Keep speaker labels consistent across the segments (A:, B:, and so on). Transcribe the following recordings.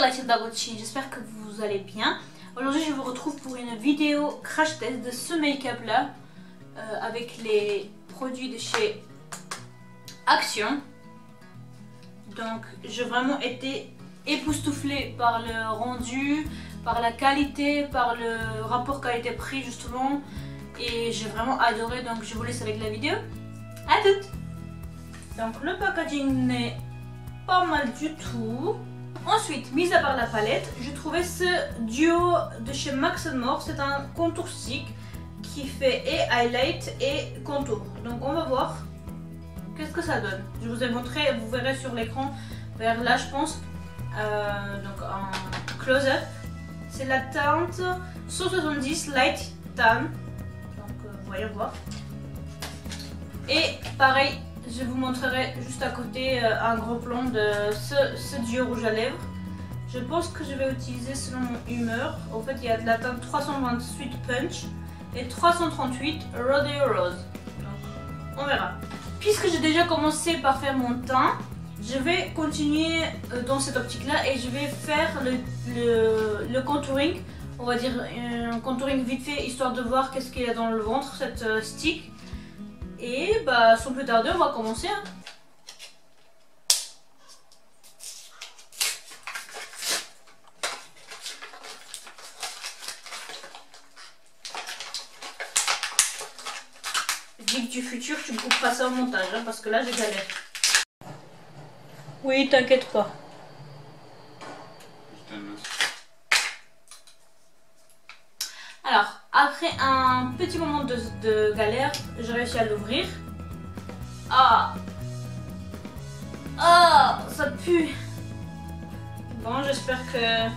A: la team Double Chin, j'espère que vous allez bien. Aujourd'hui je vous retrouve pour une vidéo crash test de ce make-up là avec les produits de chez Action. Donc j'ai vraiment été époustouflée par le rendu, par la qualité, par le rapport qualité-prix justement. Et j'ai vraiment adoré, donc je vous laisse avec la vidéo. À toutes. Donc le packaging n'est pas mal du tout. Ensuite, mis à part la palette, j'ai trouvé ce duo de chez Max & More. C'est un contour stick qui fait et highlight et contour. Donc on va voir qu'est-ce que ça donne. Je vous ai montré, vous verrez sur l'écran vers là je pense. Donc en close-up. C'est la teinte 170 Light Tan. Donc voyons voir. Et pareil, je vous montrerai juste à côté un gros plan de ce duo rouge à lèvres. Je pense que je vais utiliser selon mon humeur. En fait, il y a de la teinte 328 Punch et 338 Rodeo Rose. Donc, on verra. Puisque j'ai déjà commencé par faire mon teint, je vais continuer dans cette optique-là et je vais faire le contouring. On va dire un contouring vite fait, histoire de voir qu'est-ce qu'il y a dans le ventre, cette stick. Et bah sans plus tarder, on va commencer. Dis que du futur, tu me coupes pas ça au montage, hein, parce que là j'ai galère. Oui, t'inquiète pas. Alors, après un petit moment de galère, j'ai réussi à l'ouvrir. Ah! Ah! Ça pue! Bon, j'espère que...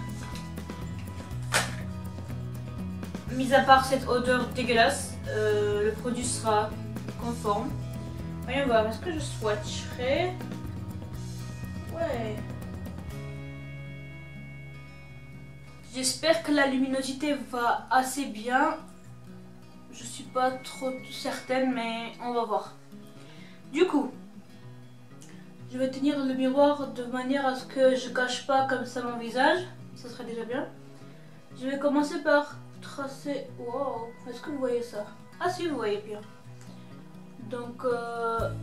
A: mis à part cette odeur dégueulasse, le produit sera conforme. Voyons voir, est-ce que je swatcherai? Ouais. J'espère que la luminosité va assez bien. Je suis pas trop certaine, mais on va voir. Du coup, je vais tenir le miroir de manière à ce que je cache pas comme ça mon visage. Ça serait déjà bien. Je vais commencer par tracer... Wow, est-ce que vous voyez ça? Ah si, vous voyez bien. Donc,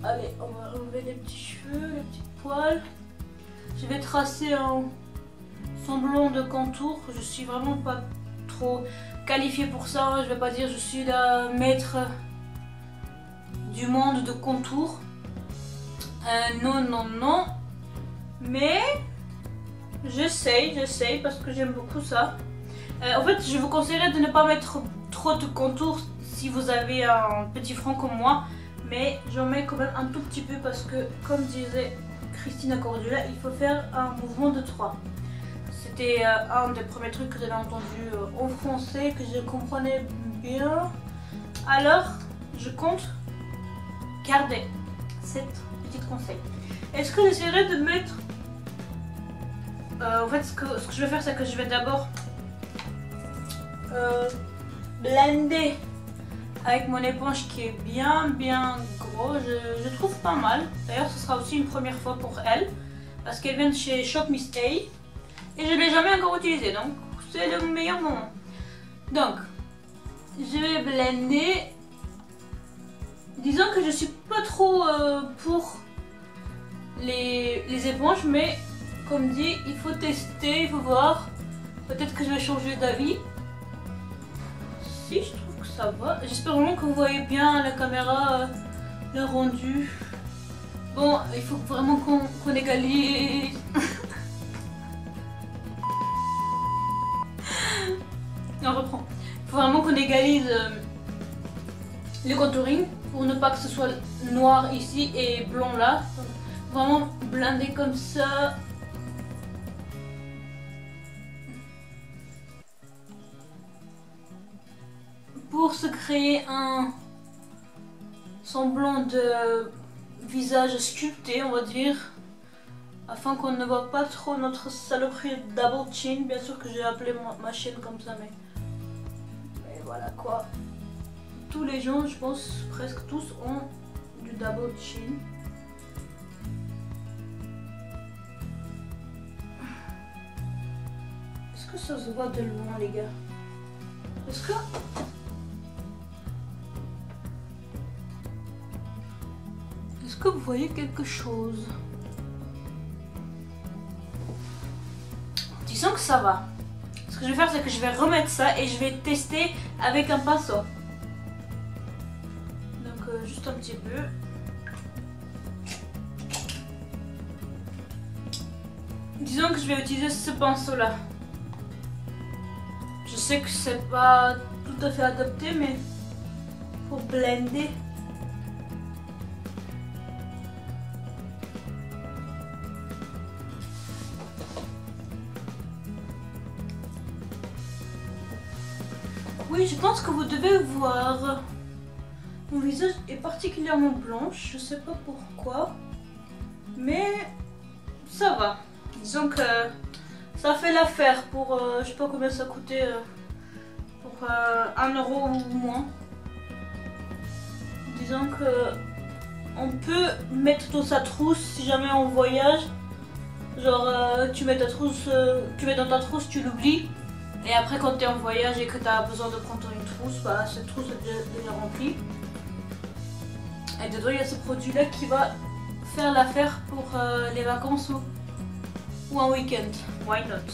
A: allez, on va enlever les petits cheveux, les petits poils. Je vais tracer un semblant de contour. Je suis vraiment pas trop qualifiée pour ça. Je vais pas dire je suis la maître du monde de contour. Non, non, non. Mais j'essaye parce que j'aime beaucoup ça. En fait, je vous conseillerais de ne pas mettre trop de contour si vous avez un petit front comme moi. Mais j'en mets quand même un tout petit peu parce que, comme disait Christina Cordula, il faut faire un mouvement de 3. C'était un des premiers trucs que j'avais entendu en français, que je comprenais bien. Alors, je compte garder cette petite conseil. Est-ce que j'essaierai de mettre... en fait, ce que je vais faire, c'est que je vais d'abord blender avec mon éponge qui est bien gros. Je trouve pas mal. D'ailleurs, ce sera aussi une première fois pour elle. Parce qu'elle vient de chez Shop Miss A. Et je ne l'ai jamais encore utilisé. Donc, c'est le meilleur moment. Donc, je vais blender. Disons que je suis pas trop pour les éponges. Mais, comme dit, il faut tester, il faut voir. Peut-être que je vais changer d'avis. Si, je trouve que ça va. J'espère vraiment que vous voyez bien à la caméra le rendu. Bon, il faut vraiment qu'on égalise. On reprend. Il faut vraiment qu'on égalise le contouring pour ne pas que ce soit noir ici et blanc là. Donc, vraiment blender comme ça. Pour se créer un semblant de visage sculpté, on va dire, afin qu'on ne voit pas trop notre saloperie double chin. Bien sûr que j'ai appelé ma chaîne comme ça, mais voilà quoi. Tous les gens, je pense, presque tous ont du double chin. que ça se voit de loin, les gars? Est-ce que vous voyez quelque chose? Disons que ça va. Ce que je vais faire, c'est que je vais remettre ça et je vais tester avec un pinceau. Donc juste un petit peu. Disons que je vais utiliser ce pinceau là. Je sais que c'est pas tout à fait adapté, mais pour blender. Oui, je pense que vous devez voir. Mon visage est particulièrement blanche, je sais pas pourquoi, mais ça va. Disons que ça fait l'affaire pour, je sais pas combien ça coûtait, pour 1 euro ou moins. Disons que on peut mettre dans sa trousse si jamais on voyage. Genre tu mets ta trousse, tu mets dans ta trousse, tu l'oublies. Et après quand tu es en voyage et que tu as besoin de prendre une trousse, bah, cette trousse est déjà remplie. Et dedans il y a ce produit là qui va faire l'affaire pour les vacances ou un week-end. Why not?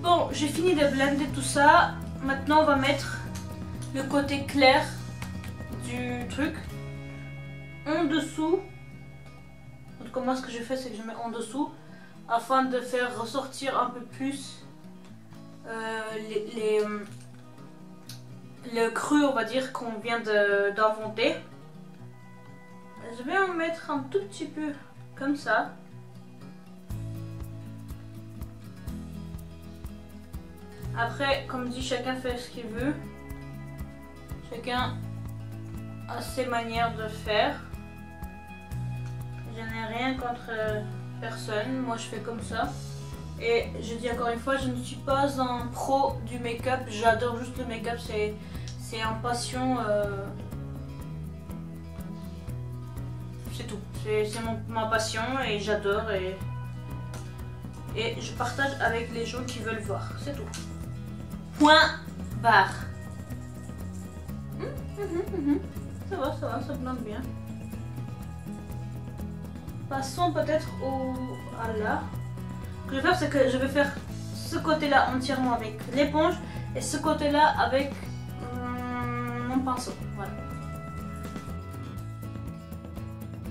A: Bon, j'ai fini de blender tout ça. Maintenant on va mettre le côté clair du truc en dessous. En tout cas moi ce que je fais c'est que je mets en dessous afin de faire ressortir un peu plus le cru, on va dire, qu'on vient d'inventer. Je vais en mettre un tout petit peu comme ça. Après, comme dit, chacun fait ce qu'il veut. Chacun a ses manières de faire. Je n'ai rien contre personne. Moi, je fais comme ça. Et je dis encore une fois, je ne suis pas un pro du make-up. J'adore juste le make-up. C'est en passion. C'est tout. C'est ma passion et j'adore. Et je partage avec les gens qui veulent voir. C'est tout. Point barre. Ça va, ça blende bien. Passons peut-être à là. Ce que je vais faire, c'est que je vais faire ce côté-là entièrement avec l'éponge et ce côté-là avec mon pinceau. Voilà.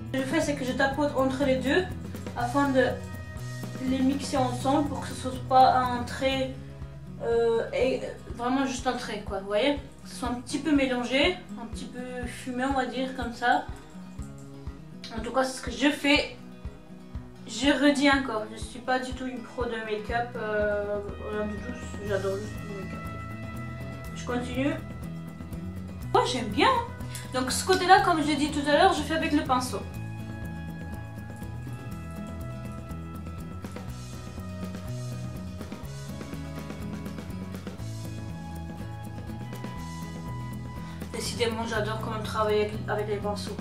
A: Ce que je fais, c'est que je tapote entre les deux afin de les mixer ensemble pour que ce soit pas un trait et vraiment juste un trait, quoi. Vous voyez, que ce soit un petit peu mélangé, un petit peu fumé, on va dire, comme ça. En tout cas, c'est ce que je fais. Je redis encore, je suis pas du tout une pro de make-up, rien du tout, j'adore juste le make-up. Je continue. Moi j'aime bien. Donc ce côté-là, comme je l'ai dit tout à l'heure, je fais avec le pinceau. Décidément, j'adore quand même travailler avec les pinceaux.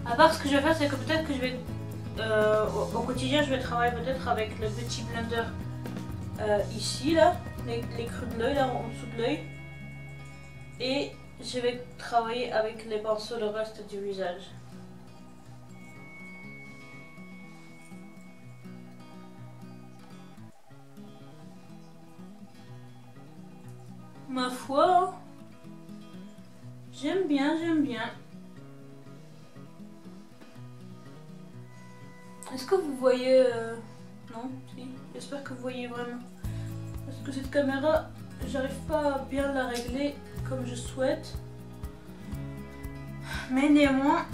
A: À part, ce que je vais faire, c'est que peut-être que je vais au quotidien, je vais travailler peut-être avec le petit blender ici, là, les creux de l'œil, là, en dessous de l'œil. Et je vais travailler avec les pinceaux le reste du visage. Ma foi, j'aime bien, j'aime bien. Est-ce que vous voyez... Non, si, j'espère que vous voyez vraiment. Parce que cette caméra, j'arrive pas à bien la régler comme je souhaite. Mais néanmoins,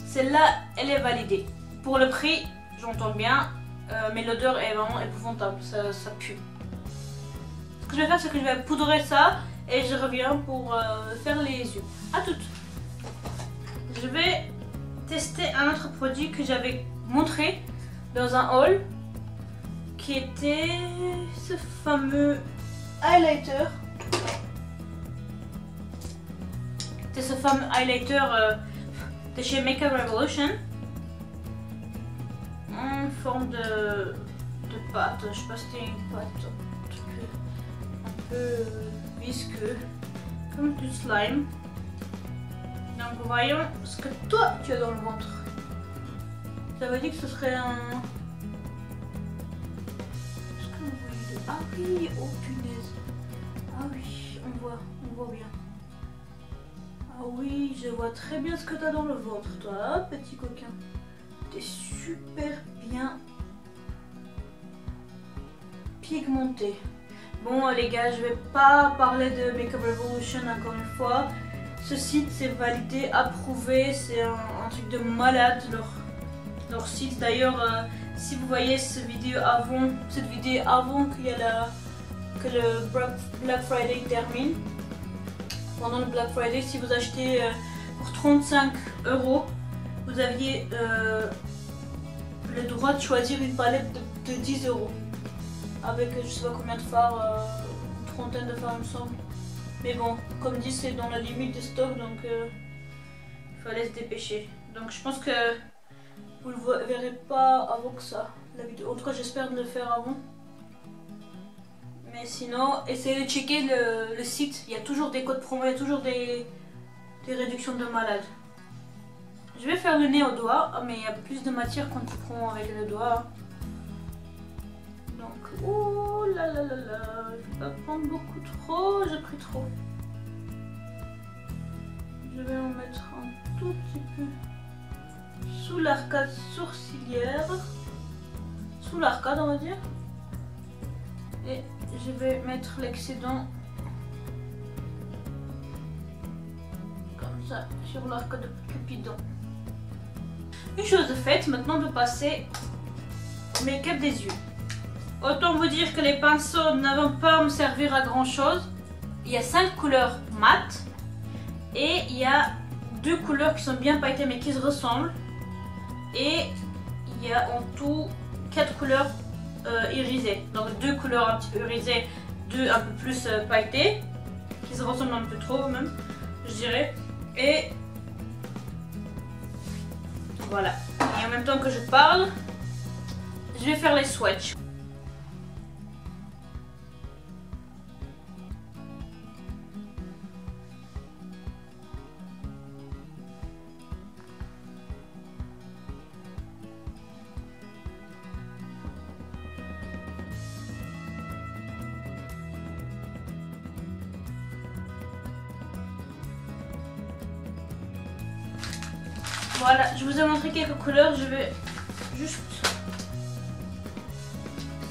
A: celle-là, elle est validée. Pour le prix, j'entends bien, mais l'odeur est vraiment épouvantable, ça pue. Ce que je vais faire, c'est que je vais poudrer ça et je reviens pour faire les yeux. À toutes. Je vais tester un autre produit que j'avais montré dans un haul qui était ce fameux highlighter. C'est ce fameux highlighter de chez Makeup Revolution en forme de pâte. Je sais pas si c'était une pâte un peu visqueux, comme du slime. Donc voyons ce que toi tu as dans le ventre. Ça veut dire que ce serait un... Est-ce que vous voyez? Ah oui, oh punaise. Ah oui, on voit bien. Ah oui, je vois très bien ce que tu as dans le ventre, toi, hein, petit coquin. T'es super bien pigmenté. Bon les gars, je vais pas parler de Makeup Revolution encore une fois. Ce site c'est validé, approuvé, c'est un truc de malade leur site. D'ailleurs, si vous voyez cette vidéo avant qu'il y a que le Black Friday termine, pendant le Black Friday, si vous achetez pour 35 €, vous aviez le droit de choisir une palette de 10 € avec je sais pas combien de fards, une trentaine de fards il me semble. Mais bon, comme dit, c'est dans la limite du stock, donc il fallait se dépêcher. Donc je pense que vous ne le verrez pas avant que ça, la vidéo. En tout cas, j'espère de le faire avant. Mais sinon, essayez de checker le site. Il y a toujours des codes promo, il y a toujours des réductions de malade. Je vais faire le nez au doigt, mais il y a plus de matière qu'on prend avec le doigt. Donc, oh là là là là, je vais pas prendre beaucoup trop, j'ai pris trop. Je vais en mettre un tout petit peu sous l'arcade sourcilière, sous l'arcade on va dire. Et je vais mettre l'excédent comme ça sur l'arcade de Cupidon. Une chose de faite, maintenant on peut passer au make-up des yeux. Autant vous dire que les pinceaux ne vont pas me servir à grand chose. Il y a 5 couleurs mat et il y a 2 couleurs qui sont bien pailletées mais qui se ressemblent. Et il y a en tout 4 couleurs irisées. Donc 2 couleurs un petit peu irisées, 2 un peu plus pailletées, qui se ressemblent un peu trop même, je dirais. Et voilà. Et en même temps que je parle, je vais faire les swatchs. Voilà, je vous ai montré quelques couleurs, je vais juste...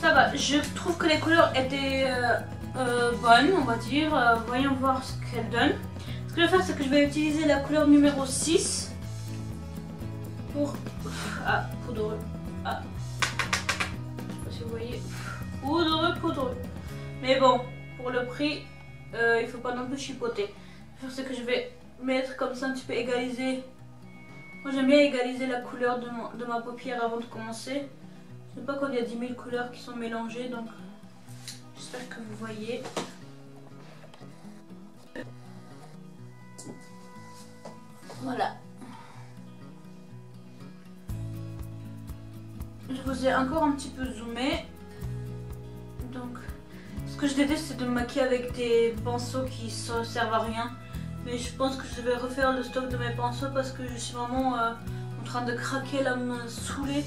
A: Ça va, je trouve que les couleurs étaient bonnes, on va dire. Voyons voir ce qu'elles donnent. Ce que je vais faire, c'est que je vais utiliser la couleur numéro 6 pour... Ah, poudreux. Ah. Je sais pas si vous voyez. Poudreux. Mais bon, pour le prix, il faut pas non plus chipoter. Ce que je vais faire, c'est que je vais mettre comme ça un petit peu égaliser. Moi j'aime bien égaliser la couleur de ma paupière avant de commencer. Je sais pas quand il y a 10 000 couleurs qui sont mélangées, donc j'espère que vous voyez. Voilà. Je vous ai encore un petit peu zoomé. Donc, ce que je déteste, c'est de me maquiller avec des pinceaux qui ne servent à rien. Mais je pense que je vais refaire le stock de mes pinceaux parce que je suis vraiment en train de craquer là, me saouler.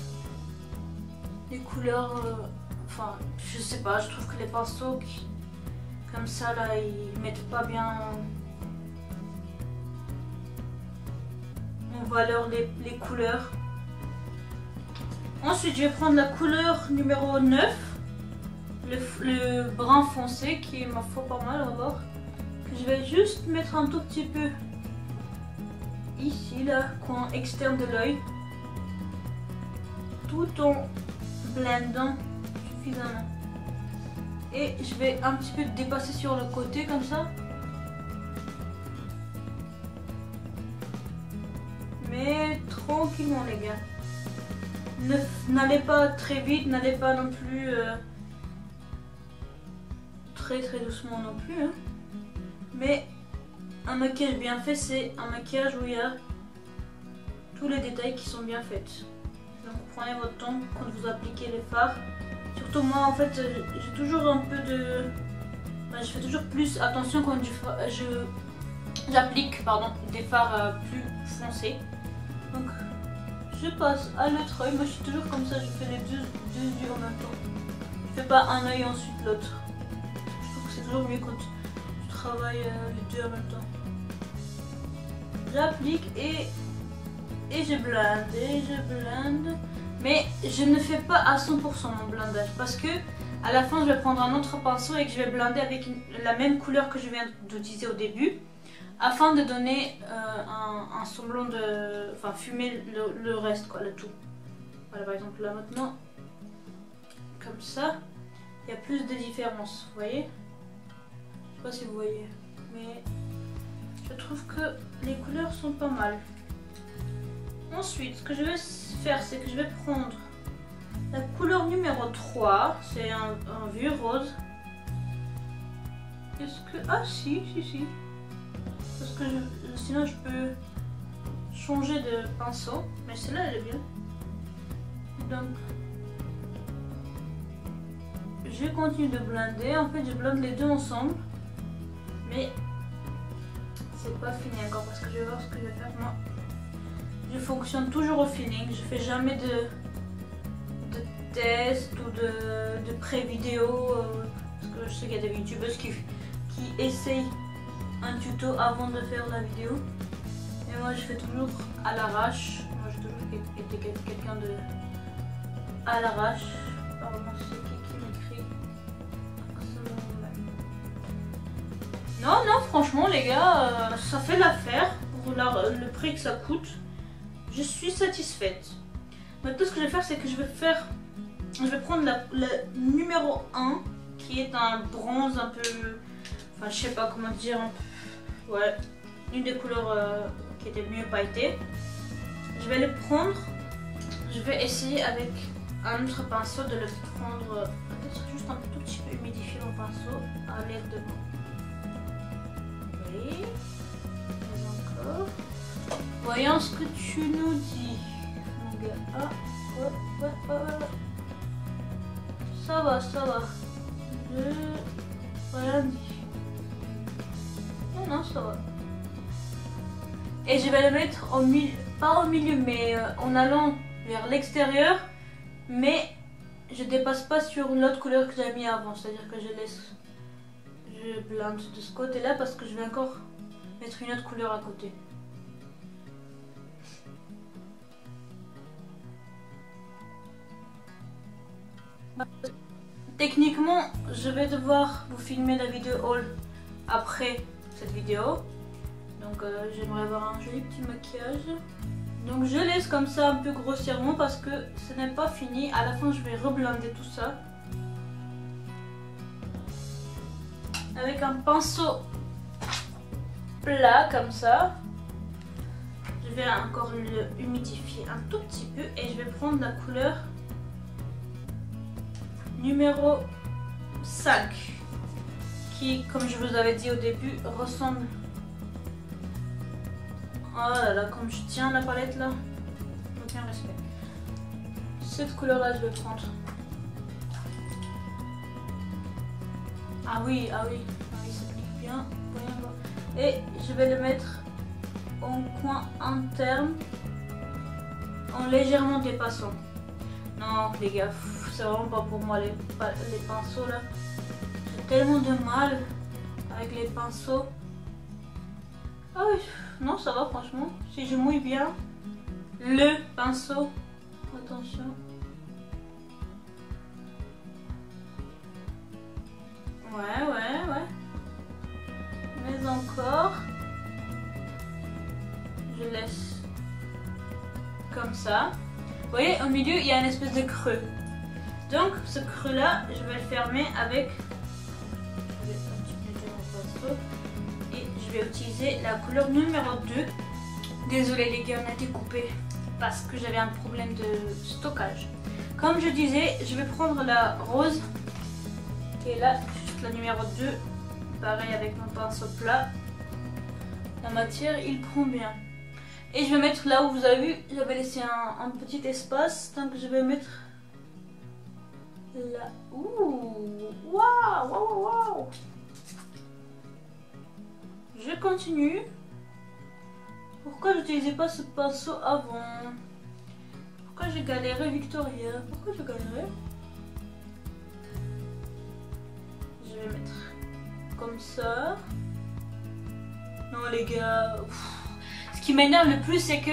A: Les couleurs, enfin, je sais pas, je trouve que les pinceaux comme ça là, ils mettent pas bien en valeur les couleurs. Ensuite, je vais prendre la couleur numéro 9, le brun foncé qui est ma foi pas mal, on va voir. Je vais juste mettre un tout petit peu ici, là, coin externe de l'œil, tout en blendant suffisamment. Et je vais un petit peu dépasser sur le côté comme ça. Mais tranquillement les gars. N'allez pas très vite, n'allez pas non plus très doucement non plus. Hein. Mais un maquillage bien fait, c'est un maquillage où il y a tous les détails qui sont bien faits. Donc prenez votre temps quand vous appliquez les fards, surtout moi en fait j'ai toujours un peu de... je fais toujours plus attention quand j'applique des fards plus foncés. Donc je passe à l'autre œil, moi je suis toujours comme ça, je fais les deux yeux en même temps. Je fais pas un œil ensuite l'autre. Je trouve que c'est toujours mieux quand tu travailles les deux en même temps. J'applique et je blende, mais je ne fais pas à 100% mon blindage parce que à la fin je vais prendre un autre pinceau et que je vais blender avec la même couleur que je viens d'utiliser au début afin de donner un semblant de... enfin fumer le reste quoi, le tout. Voilà, par exemple là maintenant, comme ça, il y a plus de différence, vous voyez? Je sais pas si vous voyez, mais je trouve que les couleurs sont pas mal. Ensuite, ce que je vais faire, c'est que je vais prendre la couleur numéro 3, c'est un vieux rose. Est-ce que... ah si. Parce que sinon je peux changer de pinceau, mais celle-là elle est bien. Donc, je continue de blender, en fait je blende les deux ensemble, mais c'est pas fini encore parce que je vais voir ce que je vais faire moi. Je fonctionne toujours au feeling, je fais jamais de test ou de pré-vidéo parce que je sais qu'il y a des youtubeuses qui essayent un tuto avant de faire la vidéo. Et moi je fais toujours à l'arrache. Moi j'ai toujours été quelqu'un de à l'arrache. Apparemment c'est qui m'écrit. Non, franchement les gars, ça fait l'affaire pour le prix que ça coûte. Je suis satisfaite. Maintenant ce que je vais faire, c'est que je vais prendre la numéro 1 qui est un bronze un peu, enfin je sais pas comment dire, ouais, une des couleurs qui était mieux pailletée. Je vais le prendre, je vais essayer avec un autre pinceau de le prendre, peut-être juste un tout petit peu humidifier mon pinceau à l'aide de oui, mais encore. Voyons ce que tu nous dis, mon gars. Ah, ouais. Ça va. Rien dit. Non, ça va. Et je vais le mettre au milieu, pas au milieu, mais en allant vers l'extérieur, mais je dépasse pas sur l'autre couleur que j'avais mis avant, c'est-à-dire que je blende de ce côté-là parce que je vais encore mettre une autre couleur à côté. Techniquement, je vais devoir vous filmer la vidéo haul après cette vidéo. Donc j'aimerais avoir un joli petit maquillage. Donc je laisse comme ça un peu grossièrement parce que ce n'est pas fini. À la fin, je vais reblender tout ça. Avec un pinceau plat comme ça. Je vais encore le humidifier un tout petit peu et je vais prendre la couleur numéro 5 qui, comme je vous avais dit au début, ressemble... oh là là, comme je tiens la palette là, aucun respect. Cette couleur là je vais prendre. Ah oui, ça pique bien. Et je vais le mettre en coin interne en légèrement dépassant. Non les gars, c'est vraiment pas pour moi les pinceaux là. J'ai tellement de mal avec les pinceaux. Ah oui, non ça va franchement. Si je mouille bien le pinceau, attention. Ouais. Mais encore, je laisse comme ça. Vous voyez, au milieu, il y a une espèce de creux. Donc, ce creux-là, je vais le fermer avec... je vais un petit peu mettre mon pinceau. Et je vais utiliser la couleur numéro 2. Désolée les gars, on a été coupé parce que j'avais un problème de stockage. Comme je disais, je vais prendre la rose qui est là, juste la numéro 2. Pareil avec mon pinceau plat. La matière, il prend bien. Et je vais mettre là où vous avez vu, j'avais laissé un petit espace. Donc je vais mettre là. Ouh, waouh, waouh, waouh. Je continue. Pourquoi j'utilisais pas ce pinceau avant? Pourquoi j'ai galéré, Victoria? Pourquoi j'ai galéré? Je vais mettre comme ça. Non les gars, ce qui m'énerve le plus c'est que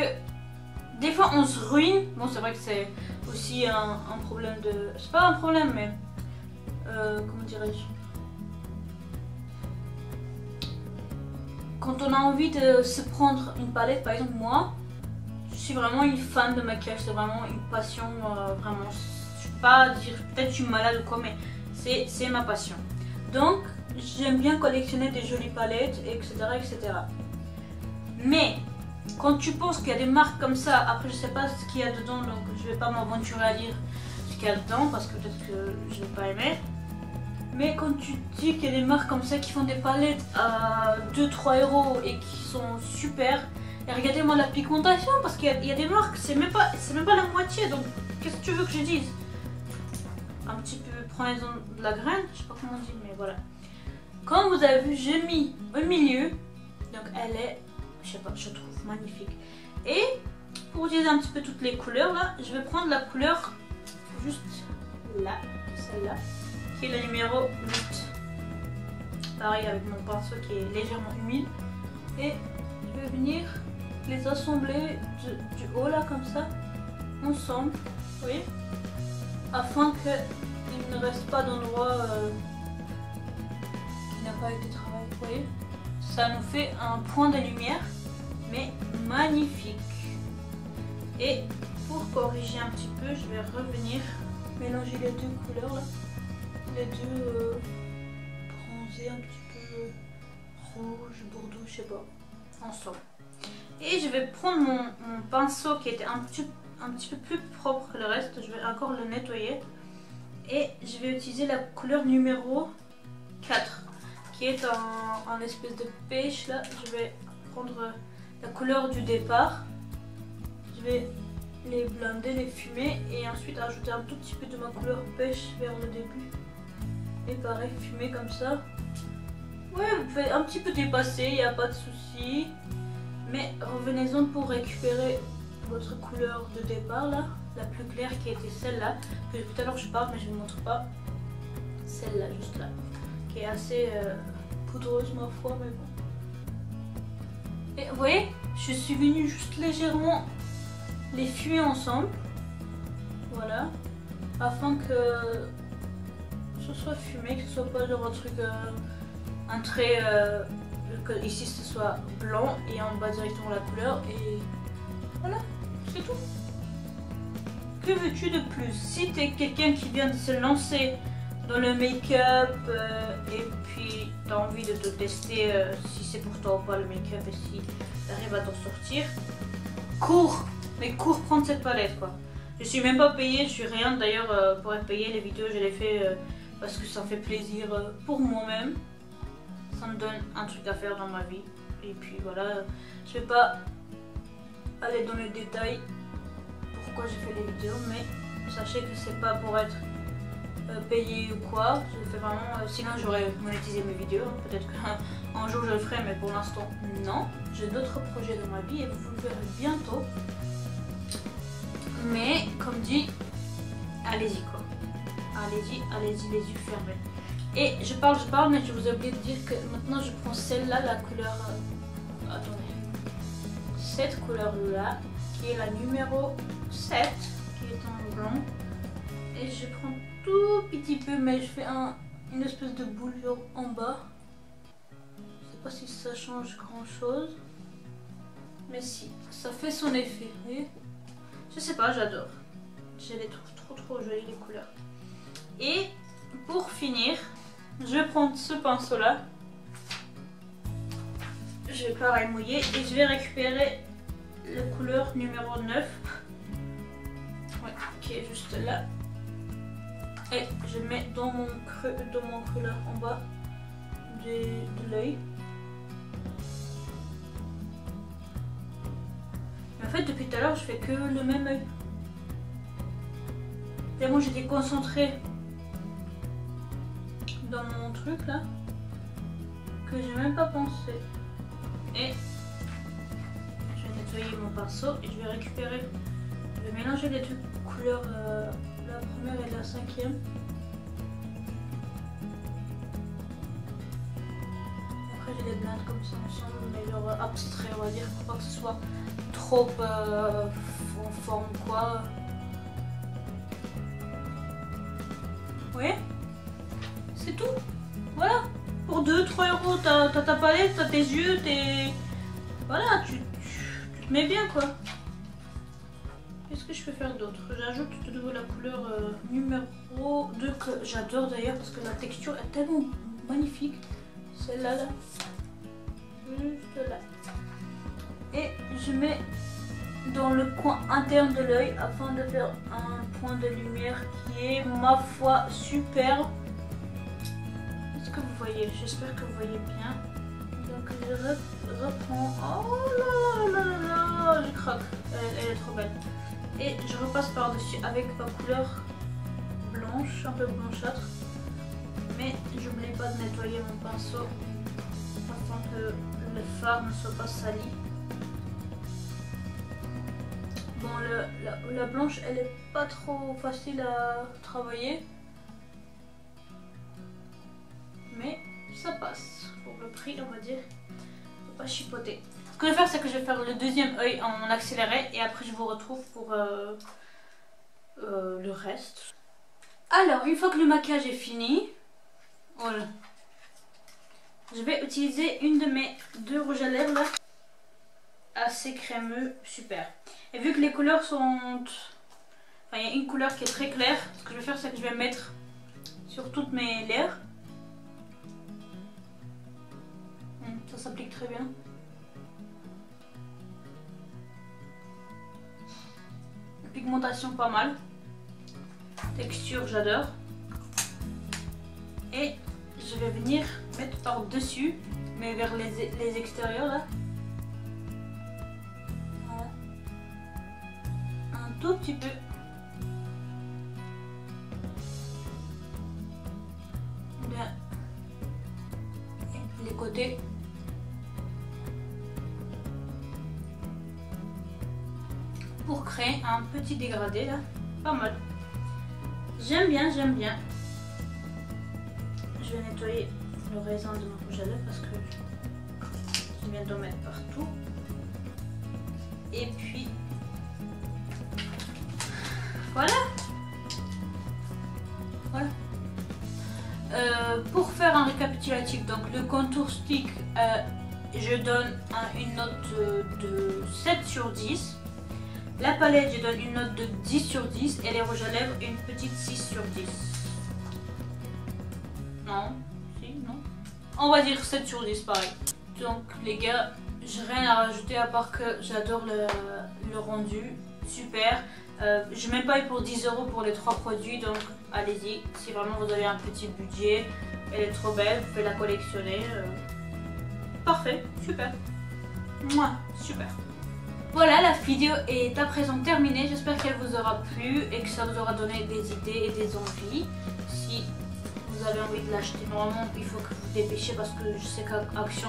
A: des fois on se ruine. Bon c'est vrai que c'est aussi un problème de... C'est pas un problème mais... comment dirais-je? Quand on a envie de se prendre une palette, par exemple moi, je suis vraiment une fan de maquillage, c'est vraiment une passion, vraiment, je peux pas dire, peut-être je suis malade ou quoi, mais c'est ma passion. Donc, j'aime bien collectionner des jolies palettes, etc., etc. Mais, quand tu penses qu'il y a des marques comme ça, après je sais pas ce qu'il y a dedans, donc je vais pas m'aventurer à lire ce qu'il y a dedans, parce que peut-être que je vais pas aimer. Mais quand tu dis qu'il y a des marques comme ça qui font des palettes à 2-3 € et qui sont super, et regardez-moi la pigmentation parce qu'il y a des marques, c'est même pas la moitié, donc qu'est-ce que tu veux que je dise? Un petit peu, prenez-en de la graine, je sais pas comment on dit, mais voilà. Comme vous avez vu, j'ai mis au milieu, donc elle est, je sais pas, je trouve magnifique. Et pour utiliser un petit peu toutes les couleurs là, je vais prendre la couleur juste là, celle-là, qui est le numéro 8. Pareil avec mon pinceau qui est légèrement humide. Et je vais venir les assembler du haut là comme ça, ensemble, vous voyez, afin qu'il ne reste pas d'endroit qui n'a pas été travaillé, vous voyez. Ça nous fait un point de lumière, mais magnifique. Et pour corriger un petit peu, je vais revenir mélanger les deux couleurs là. Les deux bronzés, un petit peu rouge, bordeaux, je sais pas, ensemble. Et je vais prendre mon pinceau qui était un petit peu plus propre que le reste, je vais encore le nettoyer. Et je vais utiliser la couleur numéro 4, qui est en espèce de pêche là. Je vais prendre la couleur du départ, je vais les blender, les fumer et ensuite ajouter un tout petit peu de ma couleur pêche vers le début. Et pareil, fumer comme ça. Ouais, vous pouvez un petit peu dépasser, il n'y a pas de souci. Mais revenez-en pour récupérer votre couleur de départ là, la plus claire qui était celle-là. Que tout à l'heure je parle mais je ne vous montre pas. Celle-là, juste là. Qui est assez poudreuse ma foi, mais bon. Et vous voyez, je suis venue juste légèrement les fumer ensemble. Voilà. Afin que ce soit fumé, que ce soit pas genre un truc, un trait, que ici ce soit blanc et en bas directement la couleur et voilà, c'est tout. Que veux-tu de plus? Si tu es quelqu'un qui vient de se lancer dans le make-up et puis tu as envie de te tester si c'est pour toi ou pas le make-up et si tu arrives à t'en sortir, cours, mais cours prendre cette palette quoi. Je suis même pas payée, je suis rien d'ailleurs pour être payée, les vidéos je les fais parce que ça me fait plaisir pour moi-même. Ça me donne un truc à faire dans ma vie. Et puis voilà, je vais pas aller dans les détails pourquoi j'ai fait les vidéos, mais sachez que c'est pas pour être payé ou quoi. Je le fais vraiment, sinon j'aurais monétisé mes vidéos. Peut-être qu'un jour je le ferai, mais pour l'instant non. J'ai d'autres projets dans ma vie et vous le verrez bientôt. Mais comme dit, allez-y quoi. Allez-y, allez-y, les yeux fermés. Et je parle, mais je vous ai oublié de dire que maintenant je prends celle-là, la couleur... attendez. Cette couleur-là, qui est la numéro 7, qui est en blanc. Et je prends tout petit peu, mais je fais une espèce de boule en bas. Je sais pas si ça change grand-chose. Mais si, ça fait son effet, vous voyez. Je sais pas, j'adore. Je les trouve trop jolies les couleurs. Et pour finir, je vais prendre ce pinceau là. Je vais pareil mouiller et je vais récupérer la couleur numéro 9. Ouais, qui est juste là. Et je mets dans mon creux là en bas de l'œil. Mais en fait depuis tout à l'heure je fais que le même œil. Tellement j'étais concentrée dans mon truc là que j'ai même pas pensé. Et je vais nettoyer mon pinceau et je vais récupérer, je vais mélanger les deux couleurs, la première et la cinquième. Après je les blende comme ça ensemble, mais genre abstrait on va dire, pour pas que ce soit trop en forme quoi. Vous voyez? C'est tout. Voilà. Pour 2-3 euros, t'as ta palette, t'as tes yeux, voilà, tu te mets bien quoi. Qu'est-ce que je peux faire d'autre? J'ajoute de nouveau la couleur numéro 2 que j'adore d'ailleurs parce que la texture est tellement magnifique. Celle-là, là. Juste là. Et je mets dans le coin interne de l'œil afin de faire un point de lumière qui est, ma foi, superbe. Est-ce que vous voyez? J'espère que vous voyez bien. Donc je reprends. Oh là là là là, je craque. Elle est trop belle. Et je repasse par-dessus avec ma couleur blanche, un peu blanchâtre. Mais j'oublie pas de nettoyer mon pinceau afin que le fard ne soit pas sali. Bon, la blanche, elle est pas trop facile à travailler. Mais ça passe. Pour le prix, on va dire, faut pas chipoter. Ce que je vais faire, c'est que je vais faire le deuxième œil en accéléré et après je vous retrouve pour le reste. Alors, une fois que le maquillage est fini, voilà, je vais utiliser une de mes deux rouges à lèvres là, assez crémeux, super. Et vu que les couleurs sont, enfin, il y a une couleur qui est très claire, ce que je vais faire, c'est que je vais mettre sur toutes mes lèvres. Ça s'applique très bien. Pigmentation pas mal. Texture j'adore. Et je vais venir mettre par dessus, mais vers les extérieurs là. Voilà. Un tout petit peu. Bien. Et les côtés. Pour créer un petit dégradé là, pas mal. J'aime bien, j'aime bien. Je vais nettoyer le raisin de mon rouge à lèvres parce que je viens d'en mettre partout. Et puis voilà. Voilà. Pour faire un récapitulatif, donc le contour stick, je donne une note de 7 sur 10. La palette, je donne une note de 10 sur 10 et les rouges à lèvres, une petite 6 sur 10. Non, si, non. On va dire 7 sur 10 pareil. Donc les gars, j'ai rien à rajouter à part que j'adore le rendu, super. Je m'ai pas eu pour 10 € pour les 3 produits, donc allez-y. Si vraiment vous avez un petit budget, elle est trop belle, vous pouvez la collectionner. Parfait, super. Mouah, super. Voilà, la vidéo est à présent terminée. J'espère qu'elle vous aura plu et que ça vous aura donné des idées et des envies. Si vous avez envie de l'acheter, normalement il faut que vous dépêchez parce que je sais qu'Action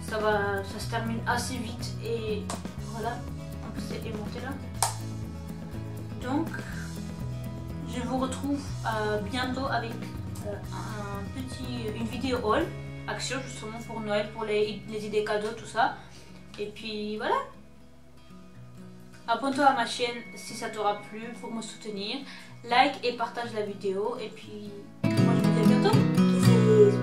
A: ça se termine assez vite et voilà, en plus c'est aimanté là. Donc je vous retrouve bientôt avec une vidéo haul Action justement pour Noël, pour les idées cadeaux, tout ça. Et puis voilà. Abonne-toi à ma chaîne si ça t'aura plu pour me soutenir. Like et partage la vidéo. Et puis moi je vous dis à bientôt. Bisous.